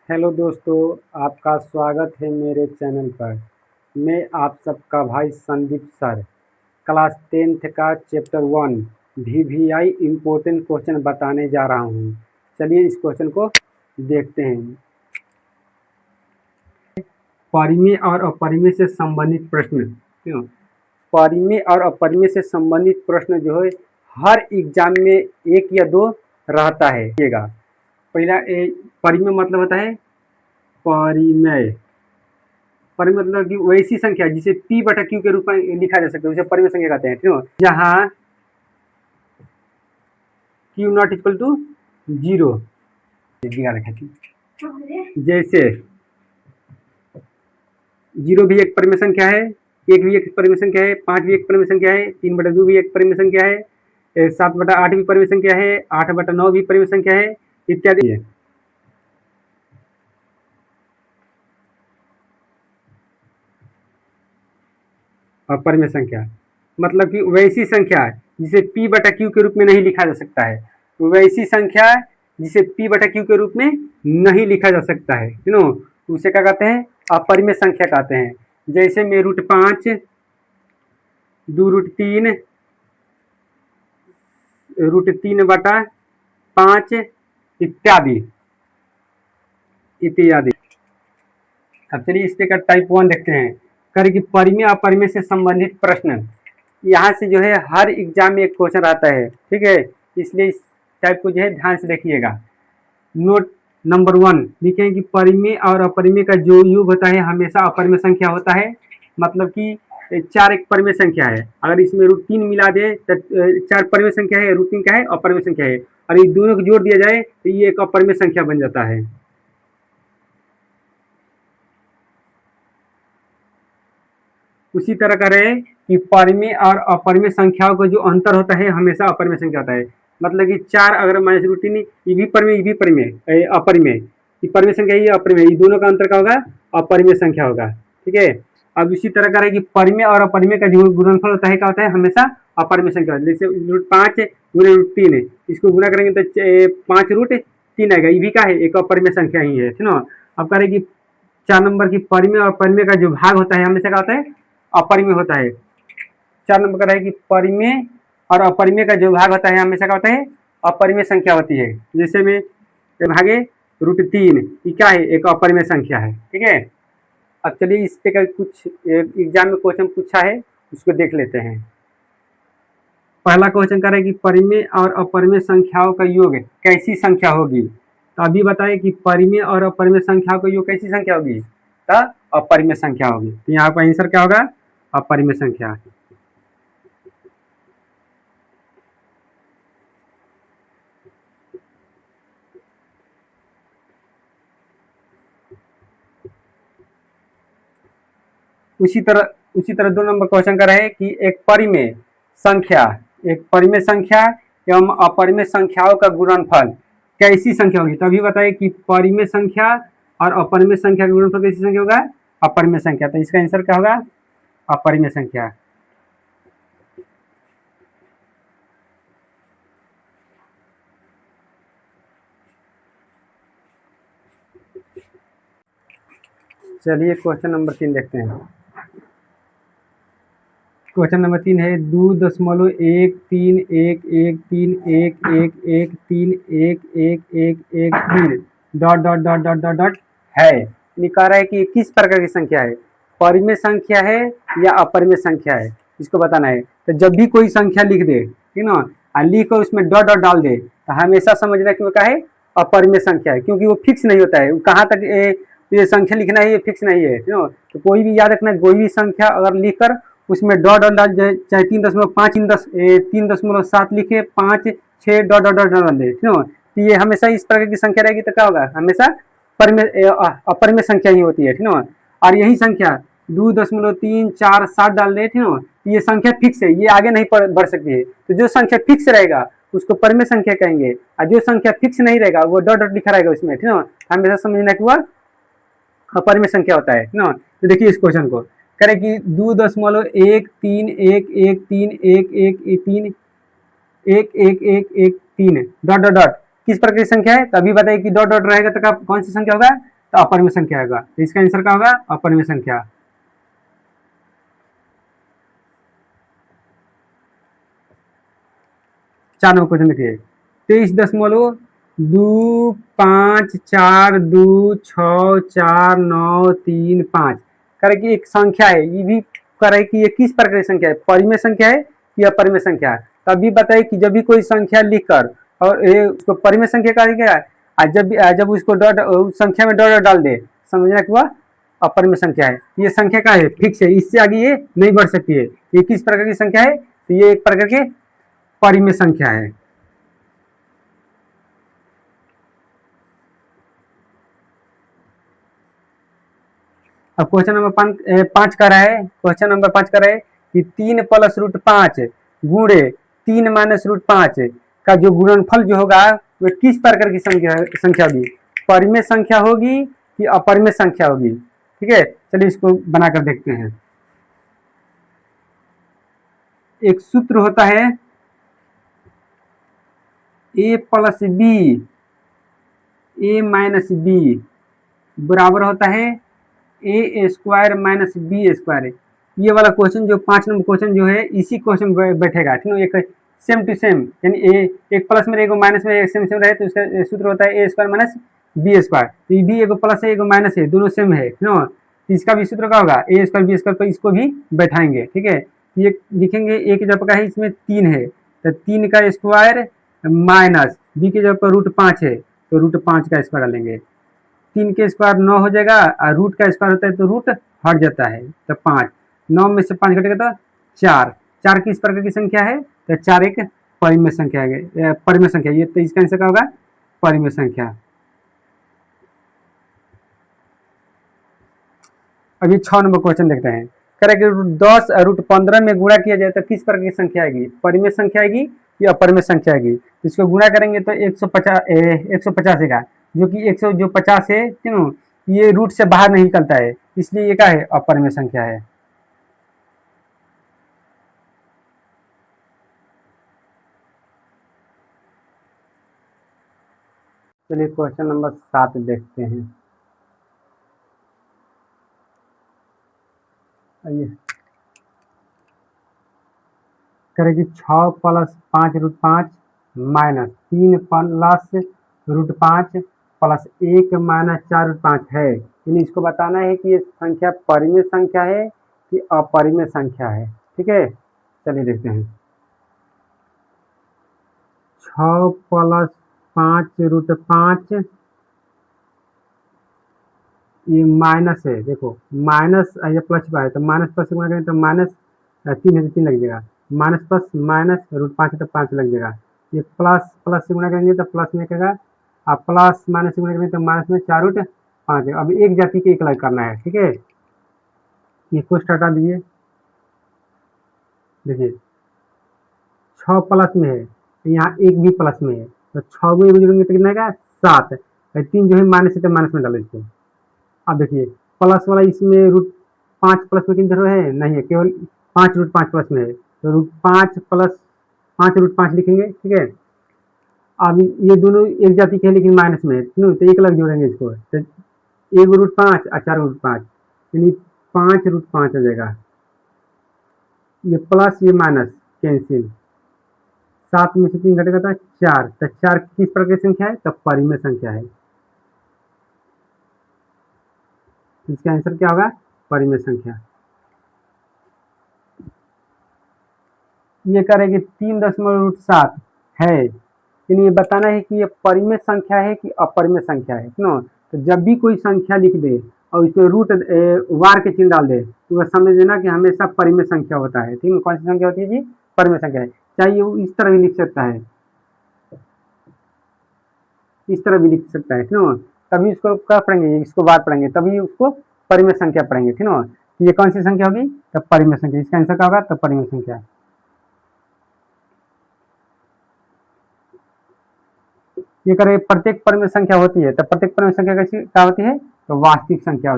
Hello दोस्तों, आपका स्वागत है मेरे चैनल पर। मैं आप सबका भाई संदीप सर क्लास 10th का चैप्टर 1 वीवीआई इम्पोर्टेंट क्वेश्चन बताने जा रहा हूँ। चलिए इस क्वेश्चन को देखते हैं। परिमेय और अपरिमेय से संबंधित प्रश्न। क्यों परिमेय और अपरिमेय से संबंधित प्रश्न जो है हर एग्जाम में एक या दो रहता है। पहला परिमेय मतलब होता है परिमेय। परिमेय मतलब कि वैसी संख्या जिसे p बटा q के रूप में लिखा जा सकता है, उसे परिमेय संख्या कहते हैं। क्यों जहाँ q नॉट इक्वल टू 0 रखा थी। जैसे 0 भी एक परिमेय संख्या है, 1 भी एक परिमेय संख्या है, 5 भी एक परिमेय संख्या है, 3 बटा 2 भी एक परिमेय संख्या है, 7 बटा 8 भी परिमेय संख्या है, 8 बटा 9 भी परिमेय संख्या है, इत्यादि है। अपरिमेय संख्या मतलब कि वैसी संख्या जिसे p बटा q के रूप में नहीं लिखा जा सकता है, वैसी संख्या जिसे p बटा q के रूप में नहीं लिखा जा सकता है, उसे क्या कहते हैं? अपरिमेय संख्या कहते हैं। जैसे में √5, 2√3, √3 बटा 5 इत्यादि इत्यादि। अब चलिए इस पे का टाइप 1 देखते हैं। कर कि परिमेय अपरिमेय से संबंधित प्रश्न। यहाँ से जो है हर एग्जाम में एक क्वेश्चन आता है, ठीक है, इसलिए इस टाइप को जो है ध्यान से देखिएगा। नोट नंबर 1 लिखें कि परिमेय और अपरिमेय का जो योग होता है हमेशा अपरिमेय संख्या होता है। मतलब कि 4 एक परिमेय संख्या है, अगर इसमें √3 मिला दे तो 4 परिमेय संख्या है, √3 का है अपरिमेय संख्या है, और ये दोनों को जोड़ दिया जाए तो ये एक अपरिमेय संख्या बन जाता है। उसी तरह का रहे कि परिमेय और अपरिमेय संख्याओं का जो अंतर होता है हमेशा अपरिमेय संख्या होता है। मतलब कि 4 अगर माइनस √3 ये भी परिमेय, ये भी परिमेय, अपरिमेय, ये परिमेय संख्या, ये अपरिमेय, ये दोनों का अंतर क्या होगा? अपरिमेय संख्या होगा। ठीक है। अब इसी तरह का रहे कि परिमेय और अपरिमेय का जो गुणनफल होता है क्या होता है? हमेशा अपरिमेय संख्या। जैसे 5 गुणे √3 इसको गुना करेंगे तो 5√3 आएगा, ये भी क्या है? एक अपरिमेय संख्या ही है ना। अब कह रहे कि 4 नंबर की परिमेय और अपरिमेय का जो भाग होता है हमेशा क्या होता है? अपरिमेय होता है। 4 नंबर का है कि परिमेय और अपरिमेय का जो भाग होता है हमेशा क्या होता है? अपरिमेय संख्या होती है। जैसे में भागे √3 ये क्या है? एक अपरिमेय संख्या है। ठीक है। अब चलिए इस पे का कुछ एग्जाम में क्वेश्चन पूछा है, उसको देख लेते हैं। पहला क्वेश्चन कर रहा है कि परिमेय और अपरिमेय संख्याओं का योग कैसी संख्या होगी? तो अभी बताए कि परिमेय और अपरिमेय संख्याओं का योग कैसी संख्या होगी? तो अपरिमेय संख्या होगी। तो यहाँ पर आंसर क्या होगा? अपरिमेय संख्या। उसी तरह 2 नंबर क्वेश्चन का है कि एक परिमेय संख्या एवं अपरिमेय संख्याओं का गुणनफल कैसी संख्या होगी? तभी बताइए कि परिमेय संख्या और अपरिमेय संख्या का गुणनफल कैसी संख्या होगा? अपरिमेय संख्या। तो इसका आंसर क्या होगा? अपरिमेय संख्या। चलिए क्वेश्चन नंबर 3 देखते हैं। क्वेश्चन नंबर 3 है 2.1311111113111113 dot dot dot dot dot dot है। कह रहा है कि किस प्रकार की संख्या है? परिमेय संख्या है या अपरिमेय संख्या है, इसको बताना है। तो जब भी कोई संख्या लिख दे, ठीक ना, लिख कर उसमें डॉट डॉट डाल दे, तो हमेशा समझना कि वो क्या है? अपरिमेय संख्या है, क्योंकि वो फिक्स नहीं होता है। कहाँ तक ये संख्या लिखना है ये फिक्स नहीं है। तो कोई भी याद रखना, कोई भी संख्या अगर लिखकर उसमें डॉट डॉट डाल जाए, चाहे 3.7 लिखे, 5 6 डॉट डॉट डॉट डाल दे, क्यों? तो ये हमेशा इस प्रकार की संख्या रहेगी तो क्या होगा? हमेशा अपरिमेय संख्या ही होती है, ठीक ना। और यही संख्या 2.347 डाल दे, ठीक ना, तो ये संख्या फिक्स है, ये आगे नहीं बढ़ सकती है। तो जो संख्या फिक्स रहेगा उसको परिमेय संख्या कहेंगे, और जो संख्या फिक्स नहीं रहेगा वो डॉट डॉट लिखा रहेगा उसमें, ठीक ना। हमेशा समझना कि वह अपरिमेय संख्या होता है ना। तो देखिए इस क्वेश्चन को करें कि 2.13111113 डॉट डॉट डॉट किस प्रकार की संख्या है? तभी बताइए कि डॉट डॉट रहेगा तो कौन सी संख्या होगा? तो अपरिमेय संख्या होगा। तो इसका आंसर क्या होगा? अपरिमेय संख्या। 4 नंबर क्वेश्चन देखिए, 23.254264935 करे कि एक संख्या है, ये भी करे कि ये किस प्रकार की संख्या है, परिमेय संख्या है कि अपरिमेय संख्या है। तभी बताइए कि जब भी कोई संख्या लिखकर और ये उसको परिमेय संख्या का क्या है, जब उसको डॉट उस संख्या में डॉट डाल दे, समझना कि वह अपरिमेय संख्या है। ये संख्या का है, फिक्स है, इससे आगे ये नहीं बढ़ सकती है। ये किस प्रकार की संख्या है? तो ये एक प्रकार के परिमेय संख्या है। अब क्वेश्चन नंबर 5 कर रहा है, क्वेश्चन नंबर 5 कर रहा है कि 3 प्लस रूट 5 गुणे 3 माइनस रूट 5 का जो गुणनफल जो होगा वह किस प्रकार की संख्या होगी, परिमेय संख्या होगी कि अपरिमेय संख्या होगी। ठीक है, चलिए इसको बनाकर देखते हैं। एक सूत्र होता है a plus B A minus B बराबर होता है A square minus B square. ये वाला क्वेश्चन जो 5 नंबर क्वेश्चन जो है इसी क्वेश्चन बैठेगा, ठीक है। एक सेम टू सेम, यानी एक प्लस में एक माइनस में एक सेम सेम रहे तो उसका सूत्र होता है A square minus B square. तो ये भी एक प्लस है एक माइनस है, दोनों सेम है, ठीक है। इसका भी सूत्र क्या होगा? ए स्क्वायर बी स्क्वायर पर इसको भी बैठाएंगे, ठीक है। ये लिखेंगे ए की जगह है इसमें 3 है तो 3 का स्क्वायर माइनस बी की जगह पर रूट 5 है तो रूट 5 का स्क्वायर डालेंगे। 3 के स्क्वायर 9 हो जाएगा और रूट का स्क्वायर होता है तो रूट हट जाता है तो 5, 9 में से 5 घटेगा तो 4। 4 किस प्रकार की संख्या है? तो 4 एक परिमेय संख्या है, परिमेय संख्या। ये तो इसका आंसर क्या होगा? परिमेय संख्या। अभी 6 नंबर क्वेश्चन देखते हैं। करेक्ट, रूट 10 रूट 15 में गुणा किया जाए तो किस प्रकार की संख्या आएगी, परिमेय संख्या आएगी या अपरिमेय संख्या आएगी? इसको गुणा करेंगे तो 150 आएगा, जो कि 100 जो 50 है क्यों, ये रूट से बाहर नहीं निकलता है, इसलिए ये क्या है? अपरिमेय संख्या है। चलिए क्वेश्चन नंबर 7 देखते हैं। आइए, करेगी 6 plus 5 root 5 minus 3 plus root 5 plus 1 minus 4 root 5 है। यानी इसको बताना है कि ये संख्या परिमेय संख्या है कि अपरिमेय संख्या है। ठीक है, चलिए देखते हैं। 6 प्लस 5 रूट 5 ये माइनस है, देखो माइनस ये प्लस है तो माइनस प्लस गुणा करें तो माइनस 3 है तो 3 लग जाएगा, माइनस प्लस माइनस रूट 5 है तो 5 लग जाएगा। ये प्लस प्लस से गुणा करेंगे तो प्लस में करेगा, आप प्लस माइनस से गुणा करेंगे तो माइनस में 4 रूट 5 है। अब एक जाति के एक अलग करना है, ठीक है। ये कुछ हटा दीजिए, देखिए 6 प्लस में है तो यहाँ एक भी प्लस में है तो 6 को जोड़ेंगे तो कितना आएगा? 7। 3 जो है माइनस है तो माइनस में डालो इसको। अब देखिए प्लस वाला इसमें रूट 5 प्लस में किधर है? नहीं है, केवल 5 रूट 5 प्लस में है तो रूट 5 प्लस 5 रूट 5 लिखेंगे, ठीक है। अब ये दोनों एक जाति के हैं लेकिन माइनस में है, तो एक अलग जोड़ेंगे इसको तो 1 रूट 5 और 4 रूट 5 यानी 5 रूट 5 हो जाएगा। ये प्लस ये माइनस कैंसिल, 7 में से 3 घटेगा तो 4, तो 4 किस प्रकार की संख्या है? तो परिमेय संख्या है। इसका आंसर क्या होगा? परिमेय संख्या। ये करेगी 3.7 है, यानी ये बताना है कि ये परिमेय संख्या है कि अपरिमेय संख्या है, क्यों? तो जब भी कोई संख्या लिख दे और इसमें रूट वार के चिन्ह डाल दे तो वह समझ लेना कि हमेशा परिमेय संख्या होता है। ठीक है, कौन सी संख्या होती है जी? परिमेय संख्या है। चाहे वो इस तरह भी लिख सकता है, इस तरह भी लिख सकता है, क्यों? तभी उसको क्या पढ़ेंगे, इसको बात पढ़ेंगे तभी उसको परिमेय संख्या पढ़ेंगे, ठीक है। ये कौन सी संख्या होगी? तो परिमेय संख्या। इसका आंसर क्या होगा? तो परिमेय संख्या। ये करे प्रत्येक परिमेय संख्या होती है तो प्रत्येक परिमेय संख्या कैसी क्या होती है? तो वास्तविक संख्या होती है।